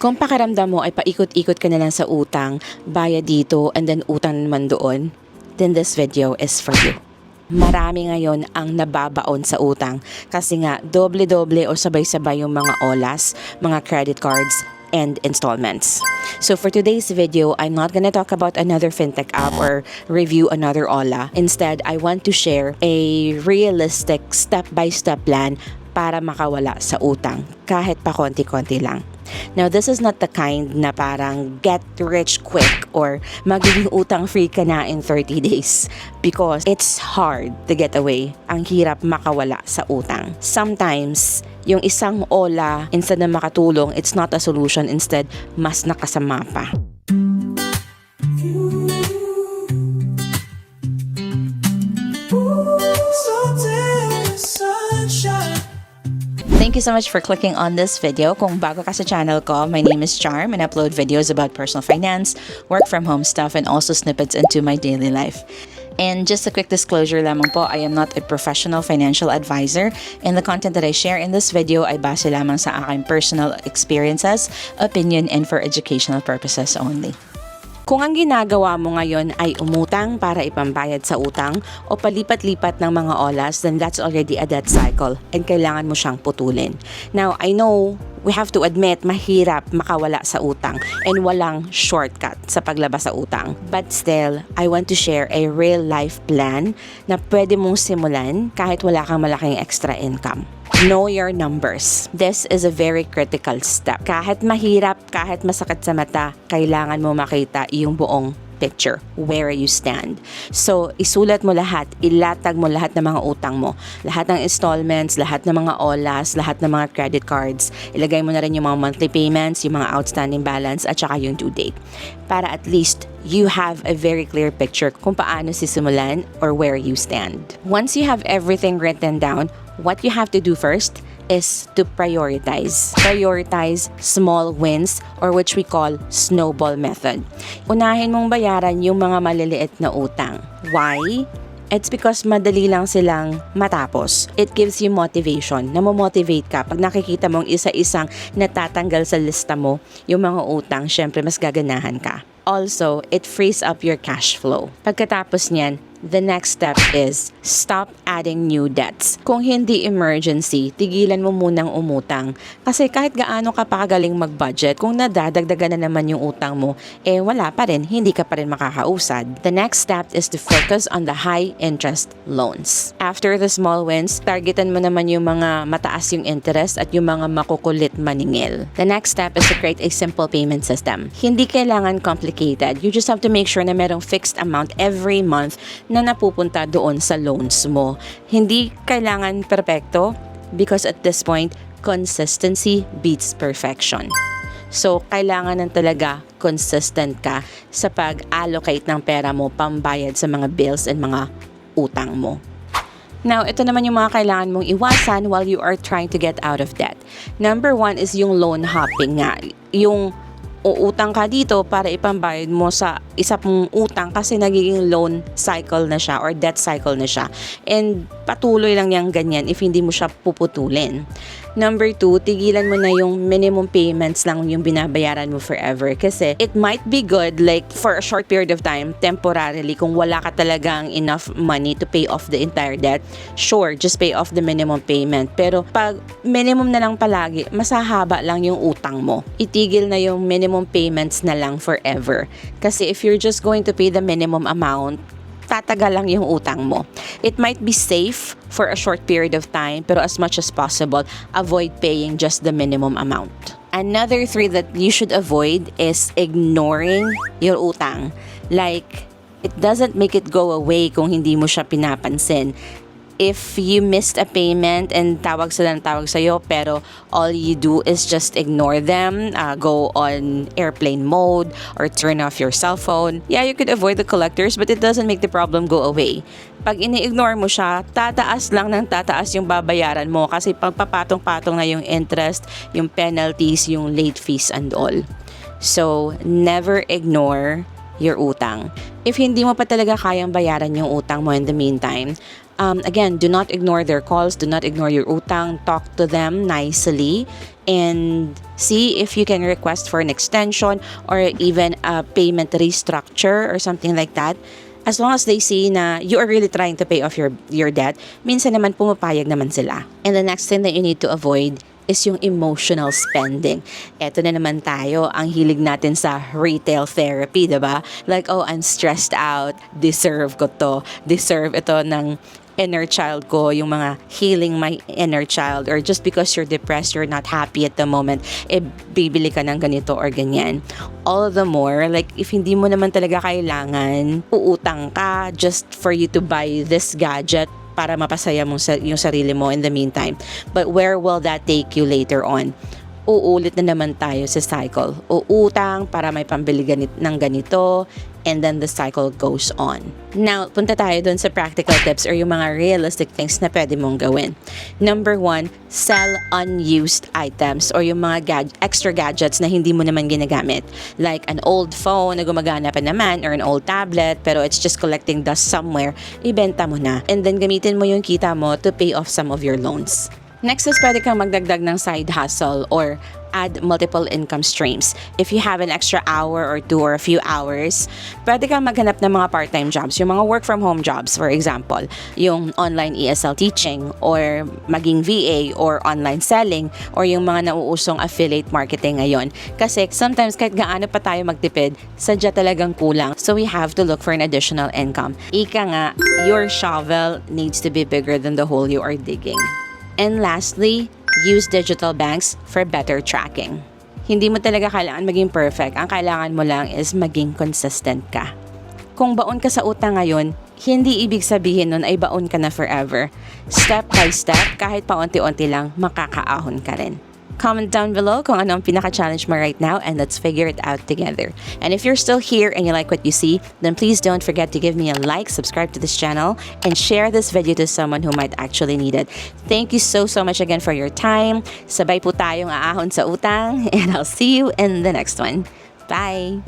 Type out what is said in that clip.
Kung pakiramdam mo ay paikot-ikot ka na lang sa utang, bayad dito and then utang naman doon, then this video is for you. Marami ngayon ang nababaon sa utang kasi nga doble-doble o sabay-sabay yung mga olas, mga credit cards, and installments. So for today's video, I'm not gonna talk about another fintech app or review another ola. Instead, I want to share a realistic step-by-step plan para makawala sa utang kahit pa konti-konti lang. Now, this is not the kind na parang get rich quick or magiging utang free ka na in 30 days because it's hard to get away. Ang hirap makawala sa utang. Sometimes, yung isang ola, instead na makatulong, it's not a solution. Instead, mas nakasama pa. Thank you so much for clicking on this video. Kung bago ka sa channel ko, my name is Charm and I upload videos about personal finance, work from home stuff, and also snippets into my daily life. And just a quick disclosure lamang po, I am not a professional financial advisor and the content that I share in this video ay base lamang sa aking personal experiences, opinion, and for educational purposes only. Kung ang ginagawa mo ngayon ay umutang para ipambayad sa utang o palipat-lipat ng mga olas, then that's already a debt cycle and kailangan mo siyang putulin. Now, I know we have to admit mahirap makawala sa utang and walang shortcut sa paglabas sa utang. But still, I want to share a real life plan na pwede mong simulan kahit wala kang malaking extra income. Know your numbers. This is a very critical step. Kahit mahirap, kahit masakit sa mata, kailangan mo makita yung buong picture, where you stand. So, isulat mo lahat, ilatag mo lahat ng mga utang mo. Lahat ng installments, lahat ng mga olas, lahat ng mga credit cards. Ilagay mo na rin yung mga monthly payments, yung mga outstanding balance, at saka yung due date. Para at least you have a very clear picture kung paano sisimulan or where you stand. Once you have everything written down, what you have to do first is to prioritize. Prioritize small wins or which we call snowball method. Unahin mong bayaran yung mga maliliit na utang. Why? It's because madali lang silang matapos. It gives you motivation. Namo-motivate ka. Pag nakikita mong isa-isang natatanggal sa lista mo, yung mga utang, syempre mas gaganahan ka. Also, it frees up your cash flow. Pagkatapos niyan, the next step is stop adding new debts. Kung hindi emergency, tigilan mo munang umutang. Kasi kahit gaano ka pa kagaling mag-budget, kung nadadagdagan na naman yung utang mo, wala pa rin, hindi ka pa rin makakausad. The next step is to focus on the high interest loans. After the small wins, targetan mo naman yung mga mataas yung interest at yung mga makukulit maningil. The next step is to create a simple payment system. Hindi kailangan complicated. You just have to make sure na merong fixed amount every month na napupunta doon sa loans mo. Hindi kailangan perpekto because at this point, consistency beats perfection. So, kailangan ng talaga consistent ka sa pag-allocate ng pera mo pambayad sa mga bills and mga utang mo. Now, ito naman yung mga kailangan mong iwasan while you are trying to get out of debt. Number 1 is yung loan hopping nga. Yung uutang ka dito para ipambayad mo sa isa pong utang kasi nagiging loan cycle na siya or debt cycle na siya. And patuloy lang yang ganyan if hindi mo siya puputulin. Number 2, tigilan mo na yung minimum payments lang yung binabayaran mo forever. Kasi it might be good like for a short period of time, temporarily, kung wala ka talagang enough money to pay off the entire debt, sure, just pay off the minimum payment. Pero pag minimum na lang palagi, masahaba lang yung utang mo. Itigil na yung minimum payments na lang forever. Kasi if you're just going to pay the minimum amount, tatagal lang yung utang mo. It might be safe for a short period of time, pero as much as possible, avoid paying just the minimum amount. Another 3 that you should avoid is ignoring your utang. Like, it doesn't make it go away kung hindi mo siya pinapansin. If you missed a payment and tawag sila ng tawag sa'yo pero all you do is just ignore them, go on airplane mode or turn off your cell phone, yeah, you could avoid the collectors but it doesn't make the problem go away. Pag ini-ignore mo siya, tataas lang ng tataas yung babayaran mo kasi pagpapatong-patong na yung interest, yung penalties, yung late fees and all. So, never ignore your utang. If hindi mo pa talaga kayang bayaran yung utang mo in the meantime, again, do not ignore their calls, do not ignore your utang, talk to them nicely, and see if you can request for an extension or even a payment restructure or something like that. As long as they see na you are really trying to pay off your debt, minsan naman pumapayag naman sila. And the next thing that you need to avoid is yung emotional spending. Eto na naman tayo, ang hilig natin sa retail therapy, diba? Like, oh, I'm stressed out, deserve ko to, deserve ito ng inner child ko, yung mga healing my inner child, or just because you're depressed, you're not happy at the moment, bibili ka ng ganito or ganyan. All the more, like, if hindi mo naman talaga kailangan, uutang ka just for you to buy this gadget para mapasaya mo yung sarili mo in the meantime. But where will that take you later on? Uulit na naman tayo sa cycle. Uutang para may pambili ng ganito, and then the cycle goes on. Now, punta tayo dun sa practical tips or yung mga realistic things na pwede mong gawin. Number 1, sell unused items or yung mga extra gadgets na hindi mo naman ginagamit. Like an old phone na gumagana pa naman or an old tablet pero it's just collecting dust somewhere, ibenta mo na. And then gamitin mo yung kita mo to pay off some of your loans. Next is pwede kang magdagdag ng side hustle or add multiple income streams. If you have an extra hour or 2 or a few hours, pwede kang maghanap ng mga part-time jobs, yung mga work from home jobs, for example, yung online ESL teaching or maging VA or online selling or yung mga nauusong affiliate marketing ngayon. Kasi sometimes kahit gaano pa tayo magtipid, sadya talagang kulang. So we have to look for an additional income. Ika nga, your shovel needs to be bigger than the hole you are digging. And lastly, use digital banks for better tracking. Hindi mo talaga kailangan maging perfect. Ang kailangan mo lang is maging consistent ka. Kung baon ka sa utang ngayon, hindi ibig sabihin nun ay baon ka na forever. Step by step, kahit paunti-unti lang, makakaahon ka rin. Comment down below kung ano ang pinaka-challenge mo right now and let's figure it out together. And if you're still here and you like what you see, then please don't forget to give me a like, subscribe to this channel, and share this video to someone who might actually need it. Thank you so much again for your time. Sabay po tayong aahon sa utang and I'll see you in the next one. Bye!